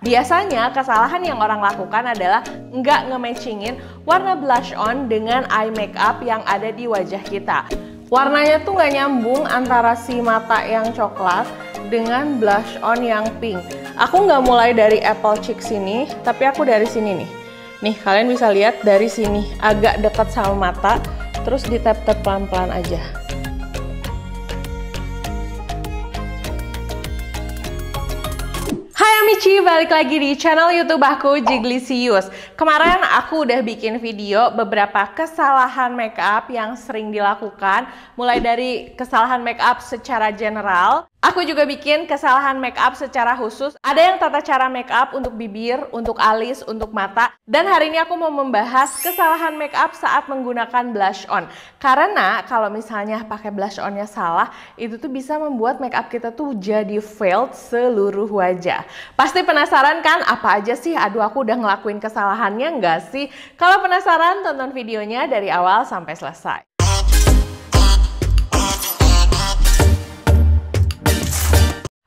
Biasanya kesalahan yang orang lakukan adalah nggak nge-matchingin warna blush on dengan eye makeup yang ada di wajah kita. Warnanya tuh nggak nyambung antara si mata yang coklat dengan blush on yang pink. Aku nggak mulai dari apple cheek sini, tapi aku dari sini nih. Nih, kalian bisa lihat dari sini, agak dekat sama mata, terus di tap-tap pelan-pelan aja. Amici, balik lagi di channel YouTube aku, Jiglisius. Kemarin aku udah bikin video beberapa kesalahan makeup yang sering dilakukan, mulai dari kesalahan makeup secara general. Aku juga bikin kesalahan makeup secara khusus. Ada yang tata cara makeup untuk bibir, untuk alis, untuk mata. Dan hari ini aku mau membahas kesalahan makeup saat menggunakan blush on. Karena kalau misalnya pakai blush onnya salah, itu tuh bisa membuat makeup kita tuh jadi failed seluruh wajah. Pasti penasaran kan apa aja sih? Aduh, aku udah ngelakuin kesalahannya nggak sih? Kalau penasaran, tonton videonya dari awal sampai selesai.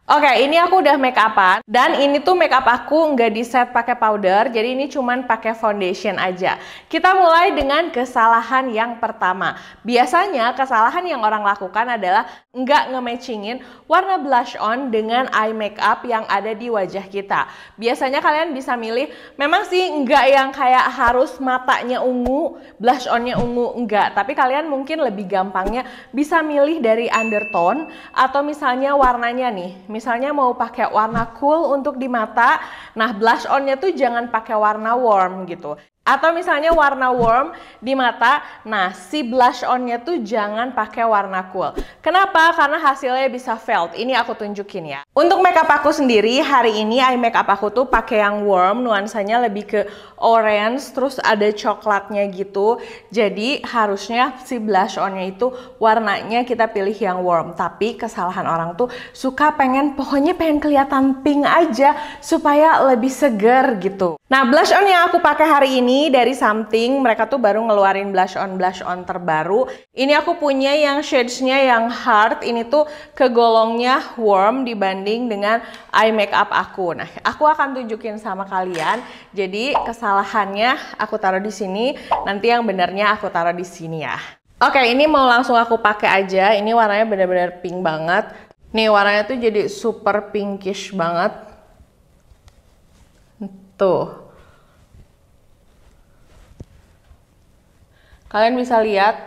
Oke, ini aku udah make upan dan ini tuh make up aku nggak di set pakai powder, jadi ini cuman pakai foundation aja. Kita mulai dengan kesalahan yang pertama. Biasanya kesalahan yang orang lakukan adalah nggak nge-matchingin warna blush on dengan eye makeup yang ada di wajah kita. Biasanya kalian bisa milih, memang sih nggak yang kayak harus matanya ungu, blush onnya ungu, enggak. Tapi kalian mungkin lebih gampangnya bisa milih dari undertone atau misalnya warnanya nih. Misalnya mau pakai warna cool untuk di mata, nah blush onnya tuh jangan pakai warna warm gitu. Atau misalnya warna warm di mata, nah si blush onnya tuh jangan pakai warna cool. Kenapa? Karena hasilnya bisa failed. Ini aku tunjukin ya. Untuk makeup aku sendiri, hari ini eye makeup aku tuh pakai yang warm, nuansanya lebih ke orange, terus ada coklatnya gitu. Jadi harusnya si blush onnya itu warnanya kita pilih yang warm. Tapi kesalahan orang tuh suka pokoknya pengen kelihatan pink aja supaya lebih seger gitu. Nah, blush on yang aku pakai hari ini dari Something, mereka tuh baru ngeluarin blush on terbaru. Ini aku punya yang shades-nya yang hard, ini tuh kegolongnya warm dibanding dengan eye makeup aku. Nah, aku akan tunjukin sama kalian. Jadi kesalahannya aku taruh di sini, nanti yang benernya aku taruh di sini ya. Oke, ini mau langsung aku pakai aja. Ini warnanya bener-bener pink banget. Nih, warnanya tuh jadi super pinkish banget. Tuh. Kalian bisa lihat.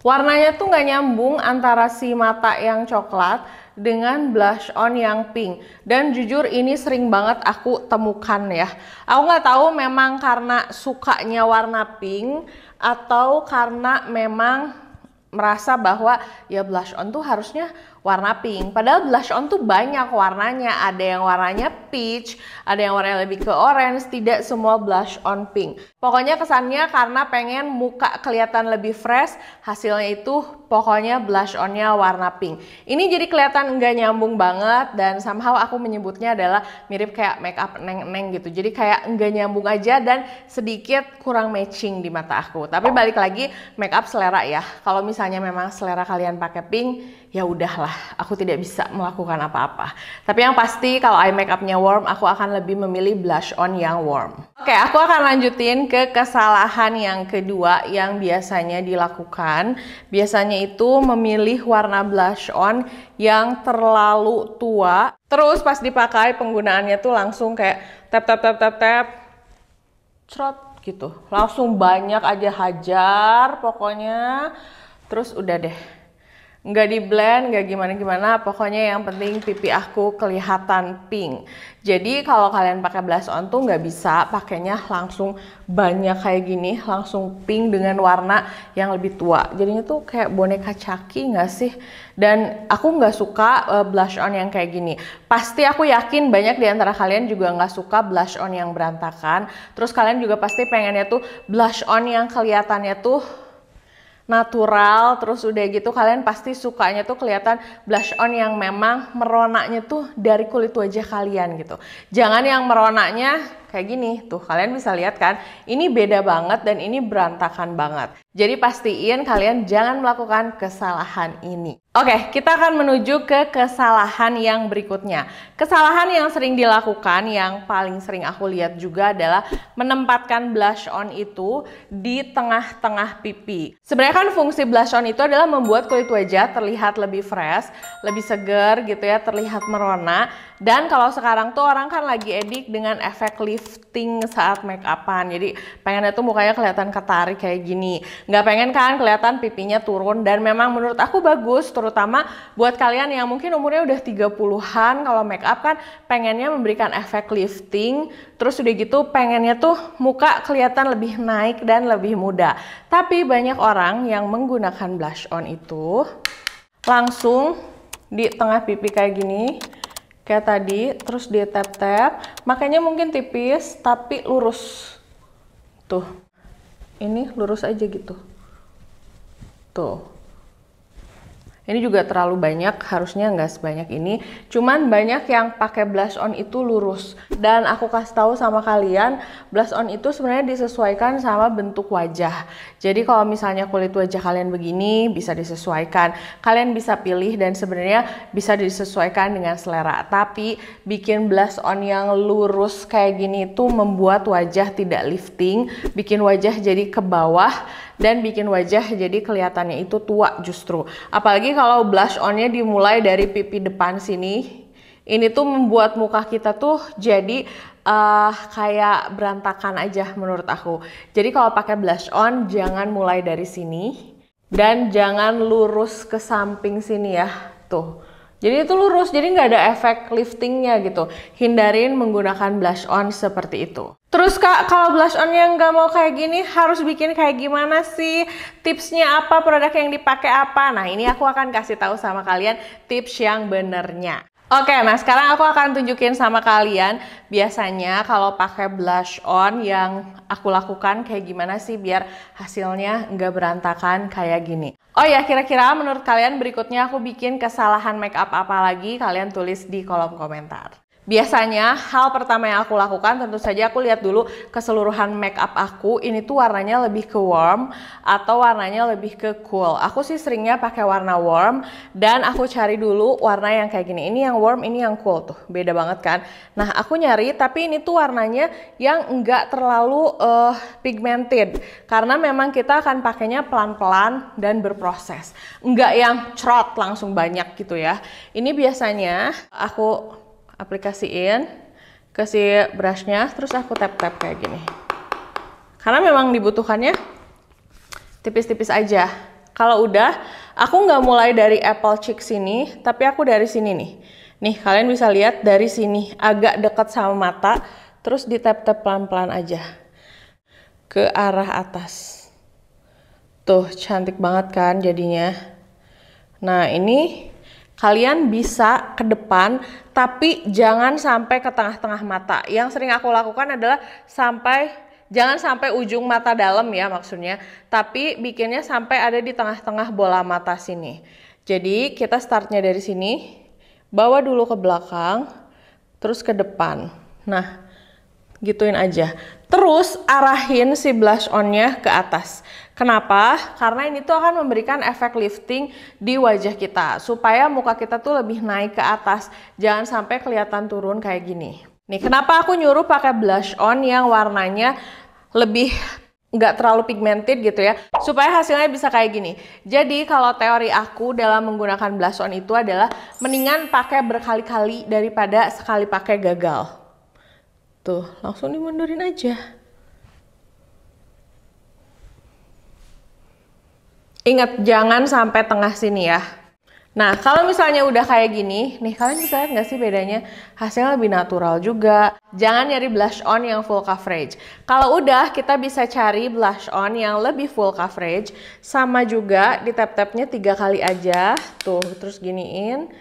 Warnanya tuh nggak nyambung antara si mata yang coklat dengan blush on yang pink. Dan jujur ini sering banget aku temukan ya. Aku nggak tahu memang karena sukanya warna pink atau karena memang merasa bahwa ya blush on tuh harusnya warna pink. Padahal blush on tuh banyak warnanya. Ada yang warnanya peach, ada yang warnanya lebih ke orange. Tidak semua blush on pink. Pokoknya kesannya karena pengen muka kelihatan lebih fresh, hasilnya itu pokoknya blush onnya warna pink. Ini jadi kelihatan nggak nyambung banget dan somehow aku menyebutnya adalah mirip kayak makeup neng-neng gitu. Jadi kayak nggak nyambung aja dan sedikit kurang matching di mata aku. Tapi balik lagi, makeup selera ya. Kalau misalnya memang selera kalian pakai pink, ya udahlah, aku tidak bisa melakukan apa-apa. Tapi yang pasti kalau eye makeupnya warm, aku akan lebih memilih blush on yang warm. Oke, aku akan lanjutin ke kesalahan yang kedua yang biasanya dilakukan. Biasanya itu memilih warna blush on yang terlalu tua. Terus pas dipakai penggunaannya tuh langsung kayak tap tap tap tap tap, crot gitu. Langsung banyak aja hajar pokoknya. Terus udah deh. Nggak di blend, nggak gimana-gimana, pokoknya yang penting pipi aku kelihatan pink. Jadi kalau kalian pakai blush on tuh nggak bisa pakainya langsung banyak kayak gini, langsung pink dengan warna yang lebih tua. Jadinya tuh kayak boneka Chucky nggak sih? Dan aku nggak suka blush on yang kayak gini. Pasti aku yakin banyak di antara kalian juga nggak suka blush on yang berantakan. Terus kalian juga pasti pengennya tuh blush on yang kelihatannya tuh natural, terus udah gitu kalian pasti sukanya tuh kelihatan blush on yang memang meronanya tuh dari kulit wajah kalian gitu. Jangan yang meronanya kayak gini. Tuh, kalian bisa lihat kan, ini beda banget dan ini berantakan banget. Jadi pastiin kalian jangan melakukan kesalahan ini. Oke, kita akan menuju ke kesalahan yang berikutnya. Kesalahan yang sering dilakukan, yang paling sering aku lihat juga adalah menempatkan blush on itu di tengah-tengah pipi. Sebenarnya kan fungsi blush on itu adalah membuat kulit wajah terlihat lebih fresh, lebih segar gitu ya, terlihat merona. Dan kalau sekarang tuh orang kan lagi edik dengan efek lifting saat make upan. Jadi pengennya tuh mukanya kelihatan ketarik kayak gini. Nggak pengen kan kelihatan pipinya turun, dan memang menurut aku bagus, terutama buat kalian yang mungkin umurnya udah 30-an, kalau make up kan pengennya memberikan efek lifting, terus udah gitu pengennya tuh muka kelihatan lebih naik dan lebih muda. Tapi banyak orang yang menggunakan blush on itu langsung di tengah pipi kayak gini, kayak tadi, terus dia tap-tap, makanya mungkin tipis tapi lurus. Tuh, ini lurus aja gitu. Tuh. Ini juga terlalu banyak, harusnya nggak sebanyak ini. Cuman banyak yang pakai blush on itu lurus. Dan aku kasih tahu sama kalian, blush on itu sebenarnya disesuaikan sama bentuk wajah. Jadi kalau misalnya kulit wajah kalian begini, bisa disesuaikan. Kalian bisa pilih dan sebenarnya bisa disesuaikan dengan selera. Tapi bikin blush on yang lurus kayak gini itu membuat wajah tidak lifting, bikin wajah jadi ke bawah, dan bikin wajah jadi kelihatannya itu tua justru. Apalagi kalau blush onnya dimulai dari pipi depan sini, ini tuh membuat muka kita tuh jadi kayak berantakan aja menurut aku. Jadi kalau pakai blush on jangan mulai dari sini dan jangan lurus ke samping sini ya, tuh. Jadi itu lurus, jadi nggak ada efek liftingnya gitu. Hindarin menggunakan blush on seperti itu. Terus Kak, kalau blush on yang nggak mau kayak gini, harus bikin kayak gimana sih? Tipsnya apa? Produk yang dipakai apa? Nah, ini aku akan kasih tahu sama kalian tips yang benernya. Oke, nah sekarang aku akan tunjukin sama kalian biasanya kalau pakai blush on yang aku lakukan kayak gimana sih biar hasilnya nggak berantakan kayak gini. Oh ya, kira-kira menurut kalian berikutnya aku bikin kesalahan make up apa lagi? Kalian tulis di kolom komentar. Biasanya hal pertama yang aku lakukan tentu saja aku lihat dulu keseluruhan make up aku ini tuh warnanya lebih ke warm atau warnanya lebih ke cool. Aku sih seringnya pakai warna warm dan aku cari dulu warna yang kayak gini. Ini yang warm, ini yang cool, tuh beda banget kan. Nah aku nyari tapi ini tuh warnanya yang enggak terlalu pigmented karena memang kita akan pakainya pelan-pelan dan berproses. Enggak yang crot langsung banyak gitu ya. Ini biasanya aku aplikasiin ke si brushnya, terus aku tap-tap kayak gini. Karena memang dibutuhkannya tipis-tipis aja. Kalau udah, aku nggak mulai dari apple cheek sini, tapi aku dari sini nih. Nih, kalian bisa lihat dari sini, agak dekat sama mata, terus di tap-tap pelan-pelan aja. Ke arah atas. Tuh, cantik banget kan jadinya. Nah, ini kalian bisa ke depan, tapi jangan sampai ke tengah-tengah mata. Yang sering aku lakukan adalah jangan sampai ujung mata dalam ya maksudnya, tapi bikinnya sampai ada di tengah-tengah bola mata sini. Jadi kita startnya dari sini, bawa dulu ke belakang, terus ke depan. Nah, gituin aja. Terus arahin si blush on-nya ke atas. Kenapa? Karena ini tuh akan memberikan efek lifting di wajah kita supaya muka kita tuh lebih naik ke atas. Jangan sampai kelihatan turun kayak gini. Nih, kenapa aku nyuruh pakai blush on yang warnanya lebih nggak terlalu pigmented gitu ya, supaya hasilnya bisa kayak gini. Jadi kalau teori aku dalam menggunakan blush on itu adalah mendingan pakai berkali-kali daripada sekali pakai gagal. Tuh, langsung dimundurin aja. Ingat, jangan sampai tengah sini ya. Nah, kalau misalnya udah kayak gini, nih kalian bisa lihat nggak sih bedanya? Hasilnya lebih natural juga. Jangan nyari blush on yang full coverage. Kalau udah, kita bisa cari blush on yang lebih full coverage. Sama juga di tap-tapnya 3 kali aja. Tuh, terus giniin.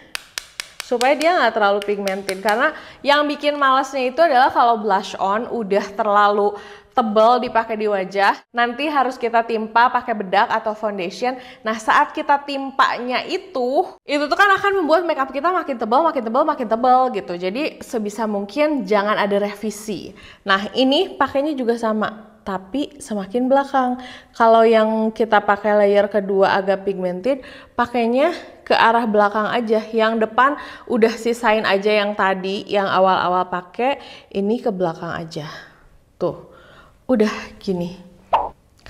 Supaya dia nggak terlalu pigmented. Karena yang bikin malesnya itu adalah kalau blush on udah terlalu tebal dipakai di wajah, nanti harus kita timpa pakai bedak atau foundation. Nah, saat kita timpanya itu tuh kan akan membuat makeup kita makin tebal, makin tebal, makin tebal gitu. Jadi sebisa mungkin jangan ada revisi. Nah, ini pakainya juga sama, tapi semakin belakang. Kalau yang kita pakai layer kedua agak pigmented, pakainya ke arah belakang aja. Yang depan udah sisain aja yang tadi, yang awal-awal pakai, ini ke belakang aja. Tuh, udah gini.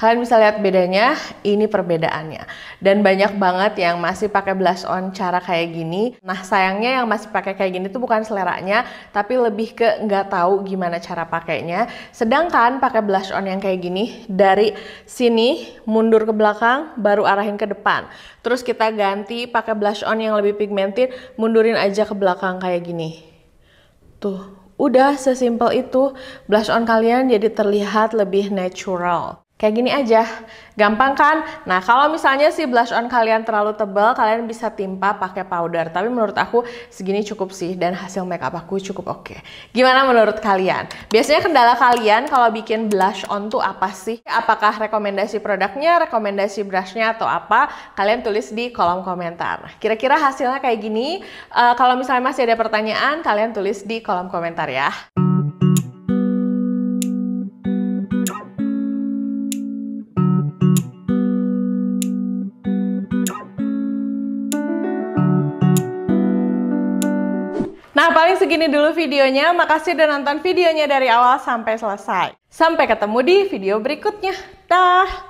Kalian bisa lihat bedanya, ini perbedaannya. Dan banyak banget yang masih pakai blush on cara kayak gini. Nah, sayangnya yang masih pakai kayak gini tuh bukan seleranya, tapi lebih ke nggak tahu gimana cara pakainya. Sedangkan pakai blush on yang kayak gini, dari sini mundur ke belakang, baru arahin ke depan. Terus kita ganti pakai blush on yang lebih pigmented, mundurin aja ke belakang kayak gini. Tuh, udah sesimpel itu. Blush on kalian jadi terlihat lebih natural. Kayak gini aja, gampang kan? Nah, kalau misalnya si blush on kalian terlalu tebal, kalian bisa timpa pakai powder. Tapi menurut aku segini cukup sih, dan hasil makeup aku cukup oke. Gimana menurut kalian? Biasanya kendala kalian kalau bikin blush on tuh apa sih? Apakah rekomendasi produknya, rekomendasi brushnya, atau apa? Kalian tulis di kolom komentar. Kira-kira hasilnya kayak gini. Kalau misalnya masih ada pertanyaan, kalian tulis di kolom komentar ya. Nah, paling segini dulu videonya. Makasih udah nonton videonya dari awal sampai selesai. Sampai ketemu di video berikutnya. Dah!